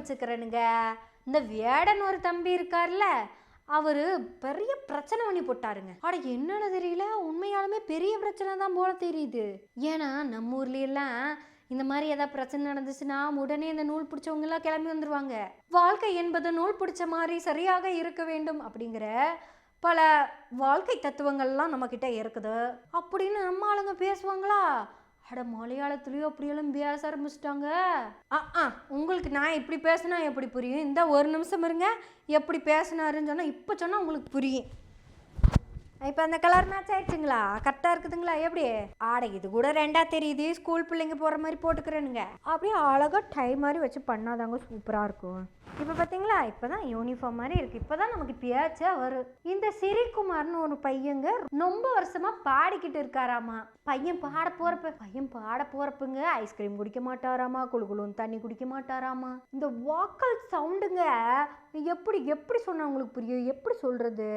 வச்சுக்கிறேனுங்க. இந்த வேடன் ஒரு தம்பி இருக்கார்ல, அவரு பெரிய பிரச்சனை பண்ணி போட்டாருங்க. அட என்னன்னு தெரியல, உண்மையாலுமே பெரிய பிரச்சனை தான் போல தெரியுது. ஏன்னா நம்ம ஊர்லயெல்லாம் இந்த மாதிரி ஏதாவது பிரச்சனை நடந்துச்சுன்னா உடனே இந்த நூல் பிடிச்சவங்க எல்லாம் கிளம்பி வந்துருவாங்க. வாழ்க்கை என்பது நூல் பிடிச்ச மாதிரி சரியாக இருக்க வேண்டும் அப்படிங்கிற பல வாழ்க்கை தத்துவங்கள்லாம் நம்ம கிட்ட இருக்குது அப்படின்னு நம்ம ஆளுங்க பேசுவாங்களா? அட மலையாளத்துலயும் அப்படியெல்லாம் பேச ஆரம்பிச்சிட்டாங்க. உங்களுக்கு நான் இப்படி பேசினா எப்படி புரியும்? இந்த ஒரு நிமிஷம் இருங்க, எப்படி பேசினாருன்னு சொன்னா இப்போ சொன்னா உங்களுக்கு புரியும். இப்போ அந்த கலர் மேட்ச் ஆயிடுச்சுங்களா? கரெக்டாக இருக்குதுங்களா? எப்படி ஆடை இது கூட ரெண்டா தெரியுது, ஸ்கூல் பிள்ளைங்க போகிற மாதிரி போட்டுக்கிறேனுங்க. அப்படியே அழகாக டை மாதிரி வச்சு பண்ணாதாங்க சூப்பராக இருக்கும். இப்போ பார்த்தீங்களா, இப்போ தான் யூனிஃபார்ம் மாதிரி இருக்குது. இப்போ தான் நமக்கு பேச்சா வரும். இந்த சிறிகுமார்னு ஒரு பையங்க ரொம்ப வருஷமாக பாடிக்கிட்டு இருக்காராமா. பையன் பாட போகிறப்பங்க ஐஸ்கிரீம் குடிக்க மாட்டாராமா, குளுகுளுன்னு தண்ணி குடிக்க மாட்டாராமா. இந்த வாக்கல் சவுண்டுங்க எப்படி சொன்னா உங்களுக்கு புரியும்? எப்படி சொல்கிறது?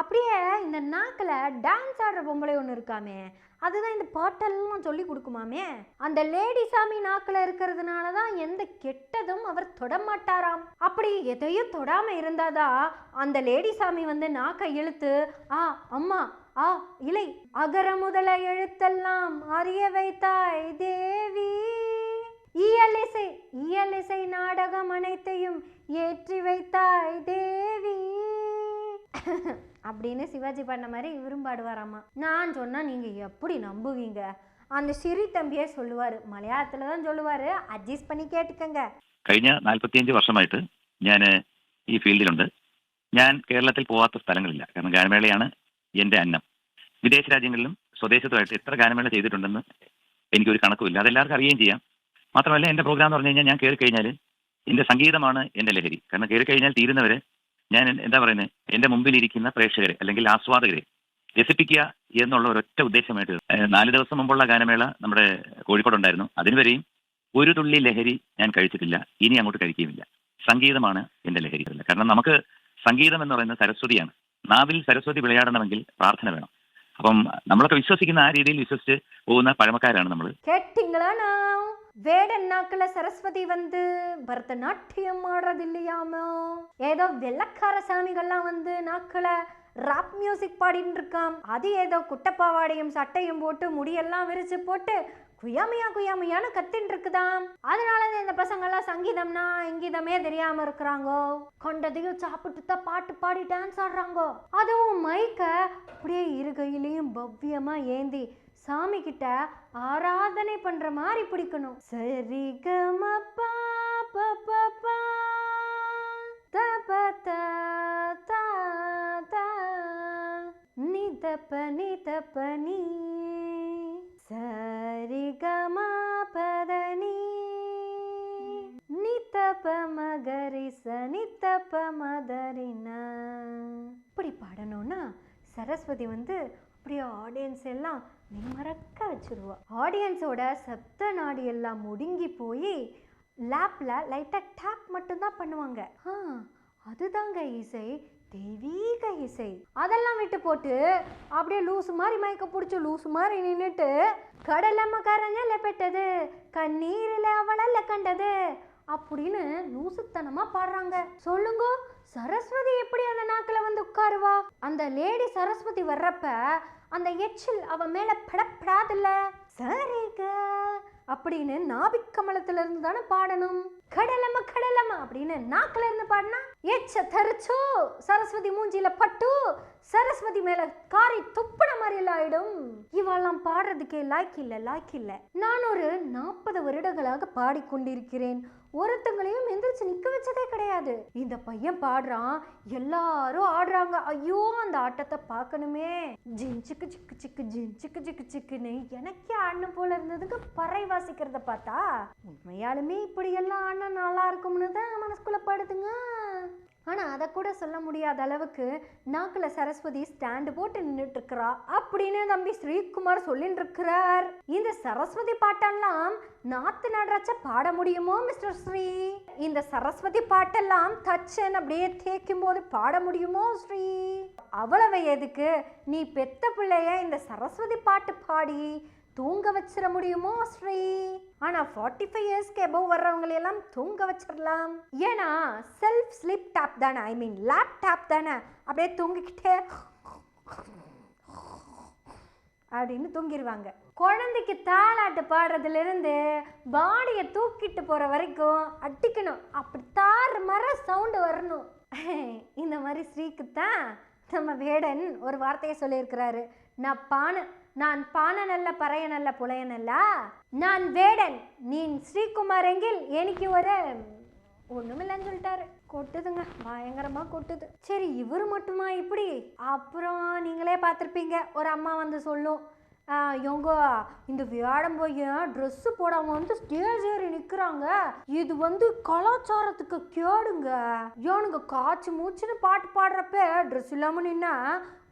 அப்படியே இந்த நாக்கில் டான்ஸ் ஆடுற பொம்பளை ஒன்று இருக்காமே, அதுதான் இந்த பாட்டெல்லாம் சொல்லி கொடுக்குமாமே. அந்த லேடி சாமி நாக்கில் இருக்கிறதுனால தான் எந்த கெட்டதும் அவர் தொடமாட்டாராம். அப்படி எதையும் தொடாம இருந்தாதான் அந்த லேடி சாமி வந்து நாக்கை இழுத்து அம்மா இலை அகர முதல எழுத்தெல்லாம் அறிய வைத்தாய் தேவி, இயலிசை நாடகம் அனைத்தையும் ஏற்றி வைத்தாய் தேவி அப்படின்னு சிவாஜி பண்ண மாதிரி இவரும் பாடுவாராமா. நான் சொன்னா நீங்க எப்படி நம்புவீங்க? அந்த சிறி தம்பியே சொல்லுவாரு, മലയാളത്തിൽ தான் சொல்லுவாரு, അഡ്ജസ്റ്റ് பண்ணி കേട്ടുക്കங்க. കഴിഞ്ഞ 45 വർഷമായിട്ട് ഞാൻ ഈ ഫീൽഡിലുണ്ട്. ഞാൻ കേരളത്തിൽ പോവാത്ത സ്ഥലങ്ങളില്ല. കാരണം ഗാനമേളയാണ് എൻ്റെ അന്നം. വിദേശ രാജ്യങ്ങളിലും സ്വദേശത്തുമായിട്ട് എത്ര ഗാനമേള ചെയ്തിട്ടുണ്ടെന്ന് എനിക്കൊരു കണക്കുമില്ല. അതെല്ലാവർക്കും അറിയുകയും ചെയ്യാം. മാത്രമല്ല എൻ്റെ പ്രോഗ്രാം എന്ന് പറഞ്ഞു കഴിഞ്ഞാൽ ഞാൻ കയറി കഴിഞ്ഞാൽ എൻ്റെ സംഗീതമാണ് എൻ്റെ ലഹരി. കാരണം കയറി കഴിഞ്ഞാൽ തീരുന്നവരെ ഞാൻ എന്താ പറയുന്നത്, എൻ്റെ മുമ്പിലിരിക്കുന്ന പ്രേക്ഷകരെ അല്ലെങ്കിൽ ആസ്വാദകരെ രസിപ്പിക്കുക എന്നുള്ള ഒരൊറ്റ ഉദ്ദേശമായിട്ട് 4 ദിവസം മുമ്പുള്ള ഗാനമേള നമ്മുടെ കോഴിക്കോടുണ്ടായിരുന്നു. അതിനുവരെയും ഒരു തുള്ളി ലഹരി ഞാൻ കഴിച്ചിട്ടില്ല, ഇനി അങ്ങോട്ട് കഴിക്കുകയുമില്ല. സംഗീതമാണ് എൻ്റെ ലഹരി. കാരണം നമുക്ക് സംഗീതം എന്ന് പറയുന്നത് സരസ്വതിയാണ്. നാവിൽ സരസ്വതി വിളയാടണമെങ്കിൽ പ്രാർത്ഥന വേണം. അപ്പം നമ്മളൊക്കെ വിശ്വസിക്കുന്ന ആ രീതിയിൽ വിശ്വസിച്ച് പോകുന്ന പഴമക്കാരാണ് നമ്മൾ. வேடன் நாக்குல சரஸ்வதி வந்து பரதநாட்டியம் ஆடுறது இல்லையாமோ, ஏதோ வெள்ளக்கார சாமிகள்லாம் வந்து நாக்குல ராப் மியூசிக் பாடிட்டு இருக்காம். அது ஏதோ குட்டப்பாவாடையும் சட்டையும் போட்டு முடியெல்லாம் விரிச்சு போட்டு குயாமையான்னு கத்தின்னு இருக்குதாம். அதனாலதான் இந்த பசங்க எல்லாம் சங்கீதம்னா இங்கீதமே தெரியாம இருக்கிறாங்கோ. கொண்டதையும் சாப்பிட்டு தான் பாட்டு பாடி டான்ஸ் ஆடுறாங்கோ. அதுவும் மைக்க அப்படியே இருகையிலையும் பவ்யமா ஏந்தி சாமி கிட்ட ஆராதனை பண்ற மாதிரி பிடிக்கணும். சரி கமப்பா பப்பா தபதா தா நிதபனி சரி கமா பதனி நிதப மகரி சனிதப மதரினா. இப்படி பாடணும்னா சரஸ்வதி வந்து அப்படியே ஆடியன்ஸ் எல்லாம் மறக்க வச்சிருவா. ஆடியன்ஸோட சப்த நாடி எல்லாம் முடுங்கி போய் லேப்ல லைட்டா டேப் மட்டும்தான் பண்ணுவாங்க. அதுதாங்க இசை, தெய்வீக இசை. அதெல்லாம் விட்டு போட்டு அப்படியே லூசு மாதிரி மயக்க பிடிச்சி லூசு மாதிரி நின்றுட்டு கடலம்ம கரைஞ்சல பெட்டது கண்ணீரில் அவளல்ல கண்டது அப்படின்னு லூசுத்தனமா பாடுறாங்க. சொல்லுங்க, சரஸ்வதி எப்படி அந்த நாக்குல வந்து உட்காருவா? அந்த லேடி சரஸ்வதி வர்றப்ப அந்த எச்சில் அவ மேல படப்படாதுல்ல. சரிங்க அப்படின்னு நாபிக்கமலத்துல இருந்து தானே பாடணும். கடலம்மா அப்படின்னு நாக்குல இருந்து பாடினா எச்ச தரிச்சோ சரஸ்வதி மூஞ்சில பட்டு சரஸ்வதி மேல காரி துப்புன மாதிரி எல்லாம் ஆயிடும். இவெல்லாம் பாடுறதுக்கே லாய்க்கு இல்ல. நான் ஒரு 40 வருடங்களாக பாடிக்கொண்டிருக்கிறேன். ஒருத்தங்களையும் எந்திரிச்சு நிக்க வச்சதே கிடையாது. இந்த பையன் பாடுறான், எல்லாரும் ஆடுறாங்க. ஐயோ அந்த ஆட்டத்தை பார்க்கணுமே. ஜிஞ்சிக்கு சிக்கு சிக்கு ஜிஞ்சிக்கு சிக்கு சிக்குன்னு எனக்கே ஆடணும் போல இருந்ததுக்கு பறை வாசிக்கிறத பார்த்தா உண்மையாலுமே இப்படி எல்லாம் ஆடினா நல்லா இருக்கும்னு தான் மனசுக்குள்ள படுதுங்க. ஆனா அதை கூட சொல்ல முடியாத அளவுக்கு நாக்குல சரஸ்வதி ஸ்டாண்டு போட்டு நின்றுட்டு இருக்கிறா அப்படின்னு தம்பி ஸ்ரீகுமார் சொல்லிட்டு இருக்கிறார். இந்த சரஸ்வதி பாட்டெல்லாம் நாத்து நடராச்ச பாட முடியுமோ மிஸ்டர் ஸ்ரீ? இந்த சரஸ்வதி பாட்டெல்லாம் தச்சன் அப்படியே தேய்க்கும் போது பாட முடியுமோ ஸ்ரீ? அவ்வளவு எதுக்கு நீ பெத்த பிள்ளைய இந்த சரஸ்வதி பாட்டு பாடி தூங்க வச்சிட முடியுமோ ஸ்ரீ? ஆனா 45 இயர்ஸ்க்கு எபோவ் வர்றவங்களை எல்லாம் தூங்க வச்சிடலாம். ஏன்னா செல்ஃப் ஸ்லீப் டேப் தானே, ஐ மீன் லேப்டாப் தானே. அப்படியே தூங்கிக்கிட்டே அப்படின்னு தூங்கிடுவாங்க. குழந்தைக்கு தாலாட்டு பாடுறதுல இருந்து பாடியை தூக்கிட்டு போற வரைக்கும் அடிக்கணும், அப்படி தாறு மர சவுண்டு வரணும். இந்த மாதிரி ஸ்ரீக்குத்தான் நம்ம வேடன் ஒரு வார்த்தையை சொல்லியிருக்கிறாரு. நான் பானனல்ல பறையனல்ல புலையனல்ல, நான் வேடன் நீ ஸ்ரீகுமார் எங்கில் எனக்கு ஒரு ஒண்ணுமில்லன்னு சொல்லிட்டாரு. கொட்டுதுங்க, பயங்கரமா கொட்டுது. சரி, இவரு மட்டுமா இப்படி? அப்புறம் நீங்களே பார்த்துருப்பீங்க, ஒரு அம்மா வந்து சொல்லும், இவங்க இந்த வியாடம் பையன் ட்ரெஸ்ஸு போடாமல் வந்து ஸ்டேஜ் ஏறி நிற்கிறாங்க, இது வந்து கலாச்சாரத்துக்கு கேடுங்க, ஏனுங்க காய்ச்சி மூச்சுன்னு பாட்டு பாடுறப்ப ட்ரெஸ் இல்லாமல் நின்னா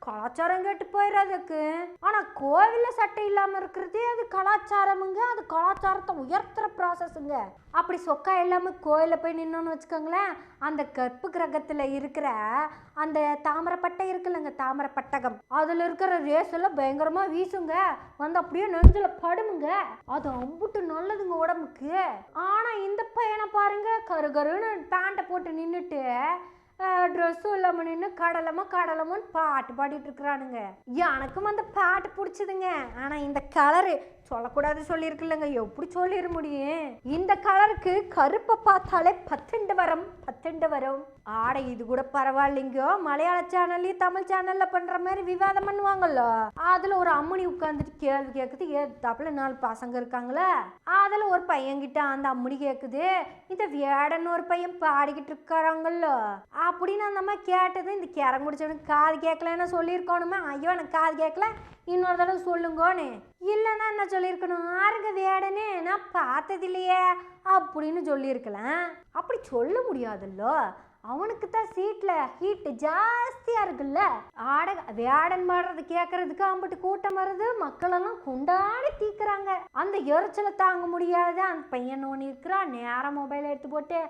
கலாச்சாரம் கேட்டு போயிடாதுக்கு. ஆனால் கோவிலில் சட்டை இல்லாமல் இருக்கிறதே அது கலாச்சாரமுங்க, அது கலாச்சாரத்தை உயர்த்துற ப்ராசஸுங்க. அப்படி சொக்கா இல்லாமல் கோயிலில் போய் நின்னோன்னு வச்சுக்கோங்களேன், அந்த கற்பு கிரகத்தில் இருக்கிற அந்த தாமரைப்பட்டை இருக்குல்லங்க, தாமரைப்பட்டகம், அதில் இருக்கிற ரேஸ் எல்லாம் பயங்கரமாக வீசுங்க, வந்து அப்படியே நெஞ்சில் படுமுங்க, அது அம்புட்டு நல்லதுங்க உடம்புக்கு. ஆனால் இந்த பையனை பாருங்க, கருன்னு பேண்ட்டை போட்டு நின்றுட்டு ட்ரெஸ்ஸும் இல்லாமல் நின்று கடலமோன்னு பாட்டு பாடிட்டு இருக்கிறானுங்க. எனக்கும் அந்த பாட்டு பிடிச்சதுங்க. ஆனால் இந்த கலரு சொல்லக்கூடாது சொல்லியிருக்குல்லங்க, எப்படி சொல்லிட முடியும்? இந்த கலருக்கு கருப்பை பார்த்தாலே பத்துண்டு வரும். ஆடை இது கூட பரவாயில்லைங்கோ, மலையாள சேனல்லையும் தமிழ் சேனல்ல பண்ற மாதிரி விவாதம் பண்ணுவாங்கல்ல, அதுல ஒரு அம்மனி உட்காந்துட்டு கேள்வி கேட்குது, ஏத்தாப்புல 4 பசங்க இருக்காங்களே, அதுல ஒரு பையன்கிட்ட அந்த அம்மனி கேட்குது, இந்த வேடன் ஒரு பையன் பாடிக்கிட்டு இருக்காராங்கல்ல அப்படின்னு அந்த அம்மா கேட்டது. இந்த கேரம் குடிச்சவனுக்கு காது கேட்கலன்னு சொல்லியிருக்கணுமே, ஐயோ எனக்கு காது கேட்கல, இன்னொரு தடவை சொல்லுங்கோன்னு. இல்லைன்னா என்ன சொல்லியிருக்கணும், ஆருங்க வேடனே நான் பார்த்தது இல்லையே அப்படின்னு சொல்லியிருக்கலாம். அப்படி சொல்ல முடியாதுல்ல, அவனுக்கு தான் சீட்ல ஹீட் ஜாஸ்தியா இருக்குல்ல. வேடன் பாடுறது கேட்கறதுக்கு அம்பிட்டு கூட்டம் வருது, மக்கள் எல்லாம் கொண்டாடி தீக்குறாங்க. அந்த எரிச்சலை தாங்க முடியாத அந்த பையன் ஒன்று இருக்கிறான், நேரம் மொபைல் எடுத்து போட்டு,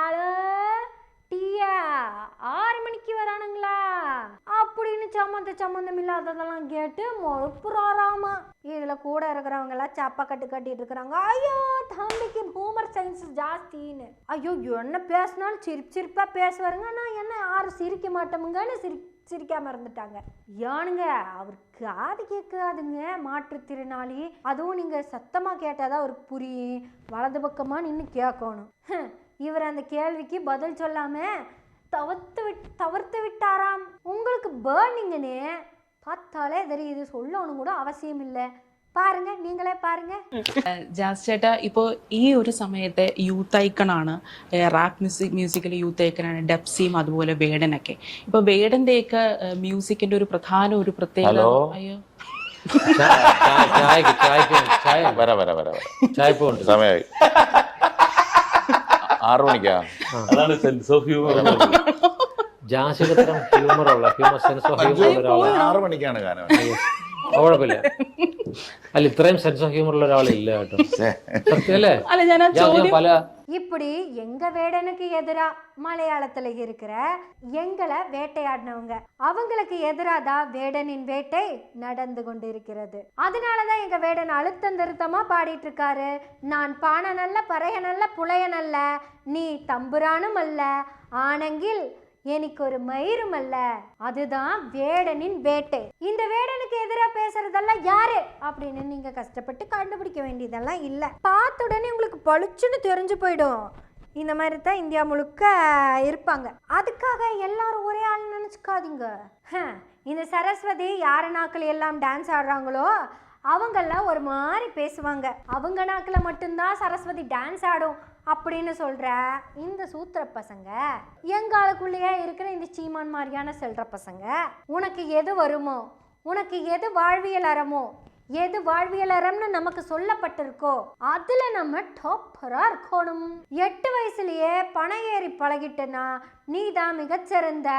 அலோ டீயா 6 மணிக்கு வரானுங்களா அப்படின்னு சம்மந்தம் இல்லாததெல்லாம் கேட்டு மொழுப்புறாராமா. இதுல கூட இருக்கிறவங்க எல்லாம் சப்பா கட்டிட்டு இருக்கிறாங்க, ஐயோ தம்பிக்கு ஹூமர் சயின்ஸ் ஜாஸ்தின்னு. ஐயோ என்ன பேசினாலும் சிரிப்பா பேசுவாருங்க, நான் என்ன யாரும் சிரிக்க மாட்டோமுங்கன்னு சிரிக்காம இருந்துட்டாங்க. ஏனுங்க அவர் காது கேட்காதுங்க, மாற்றுத்திறனாளி, அதுவும் நீங்க சத்தமா கேட்டாதான் அவருக்கு புரியும், வலது பக்கமா நின்று கேட்கணும். இவர் அந்த கேள்விக்கு பதில் சொல்லாம தவிர்த்து விட்டாராம். உங்களுக்கு பேர்னிங்னு பார்த்தாலே தெரியுது, சொல்லணும் கூட അവசியம் இல்லை. പാരുങ്ക നീങ്ങളെ പാരുങ്ക. ജാസ് ചേട്ടാ, ഇപ്പോൾ ഈ ഒരു സമയത്തെ യൂത്ത് ഐക്കണാണ്, റാപ്പ് മ്യൂസിക്കിൽ യൂത്ത് ഐക്കണാണ് ഡെപ്സിയും അതുപോലെ വേടനൊക്കെ. ഇപ്പോൾ വേടൻ്റെയൊക്കെ മ്യൂസിക്കിൻ്റെ ഒരു പ്രധാന ഒരു പ്രത്യേകത. അയ്യോ സമയമായി 6 മണിക്കാ. അതാണ് സെൻസ് ഓഫ് ഹ്യൂമർ. ജാസികത്തരം ഹ്യൂമറുള്ള സെൻസ് ഓഫ് ഹ്യൂമർ 6 മണിക്കാണ് ഗാനം. കുഴപ്പമില്ല. അല്ല, ഇത്രയും സെൻസ് ഓഫ് ഹ്യൂമർ ഉള്ള ഒരാളില്ല കേട്ടോ, സത്യല്ലേ? പല இப்படி எங்க வேடனுக்கு எதிரா மலையாளத்துல இருக்கிற எங்களை வேட்டையாடினவங்க, அவங்களுக்கு எதிராதான் வேடனின் வேட்டை நடந்து கொண்டு இருக்கிறது. அதனாலதான் எங்க வேடன் அழுத்தம் திருத்தமா பாடிட்டு இருக்காரு, நான் பானனல்ல பறையனல்ல புலையனல்ல, நீ தம்புரானும் அல்ல, ஆனங்கில் எனக்கு ஒரு மயிரும் அல்ல. அதுதான் வேடனின் வேட்டை. இந்த வேடனுக்கு எதிராக பேசுறதெல்லாம் யாரு அப்படின்னு நீங்க கஷ்டப்பட்டு கண்டுபிடிக்க வேண்டியதெல்லாம் இல்ல, பார்த்த உடனே உங்களுக்கு பளிச்சுன்னு தெரிஞ்சு போயிடும். இந்த மாதிரி தான் இந்தியா முழுக்க இருப்பாங்க. அதுக்காக எல்லாரும் ஒரே ஆள் நினைச்சுக்காதீங்க. இந்த சரஸ்வதி யாரு நாட்கள் எல்லாம் டான்ஸ் ஆடுறாங்களோ அவங்கெல்லாம் ஒரு மாதிரி பேசுவாங்க, அவங்க நாக்கில் மட்டும்தான் சரஸ்வதி டான்ஸ் ஆடும் அப்படின்னு சொல்ற இந்த சூத்திர பசங்க, எங்காலுக்குள்ளேயே இருக்கிற இந்த சீமான் மாதிரியான செல்ற பசங்க, உனக்கு எது வருமோ, உனக்கு எது வாழ்வியல் அறமோ, எது வாழ்வியல் அறம்னு நமக்கு சொல்லப்பட்டிருக்கோ அதுல நம்ம டாப்பரா இருக்கணும். 8 வயசுலயே பணம் ஏறி பழகிட்டனா நீ தான் மிகச்சிறந்த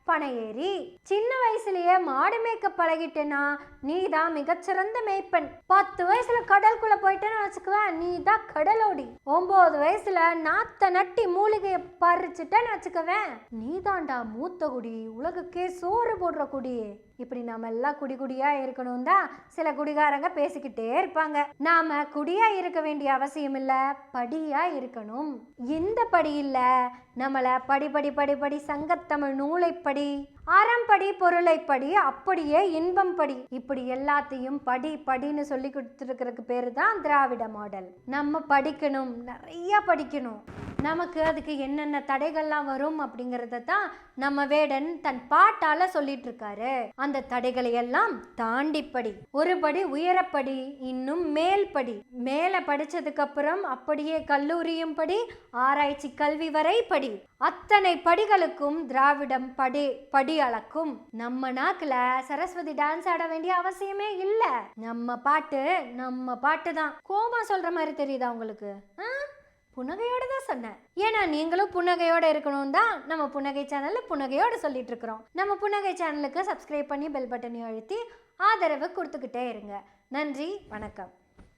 பனையேறி. சின்ன வயசுலயே மாடு மேய்க்க பழகிட்டேன்னா நீ தான் மிகச்சிறந்த மேய்ப்பன். 10 வயசுல கடலுக்குள்ள போயிட்டேன்னு வச்சுக்குவேன், நீ தான் கடலோடி. 9 வயசுல நாத்த நட்டி மூலிகையை பறிச்சுட்டேன்னு வச்சுக்குவேன், நீ தாண்டா மூத்த குடி, உலகுக்கே சோறு போடுற குடி. இப்படி நாம எல்லாம் குடியா இருக்கணும் தான் சில குடிகாரங்க பேசிக்கிட்டே இருப்பாங்க. நாம குடியா இருக்க வேண்டிய அவசியம் இல்ல, படியா இருக்கணும். இந்த படி இல்ல, நம்மள படி சங்கத்தமிழ் நூலைப்படி, அறம்படி பொருளைப்படி, அப்படியே இன்பம் படி. இப்படி எல்லாத்தையும் படின்னு சொல்லி கொடுத்துருக்கிறதுக்கு பேரு தான் திராவிட மாடல். நம்ம படிக்கணும், நிறைய படிக்கணும். நமக்கு அதுக்கு என்னென்ன தடைகள்லாம் வரும் அப்படிங்கறத தான் நம்ம வேடன் தன் பாட்டால சொல்லிட்டு இருக்காரு. அந்த தடைகளை எல்லாம் தாண்டி படி, ஒரு படி உயரப்படி, இன்னும் மேல் படி. மேல படிச்சதுக்கு அப்புறம் அப்படியே கல்லூரியும் படி, ஆராய்ச்சி கல்வி வரை படி. அத்தனை படிகளுக்கும் திராவிடம் படி அளக்கும். நம்ம நாக்குல சரஸ்வதி டான்ஸ் ஆட வேண்டிய அவசியமே இல்ல. நம்ம பாட்டு தான். கோமா சொல்ற மாதிரி தெரியுதா உங்களுக்கு? புன்னகையோட தான் சொன்னேன். ஏன்னா நீங்களும் புன்னகையோட இருக்கணும் தான் நம்ம புன்னகை சேனல்ல புன்னகையோட சொல்லிட்டு இருக்கிறோம். நம்ம புன்னகை சேனலுக்கு சப்ஸ்கிரைப் பண்ணி பெல் பட்டனையும் அழுத்தி ஆதரவு கொடுத்துக்கிட்டே இருங்க. நன்றி, வணக்கம்.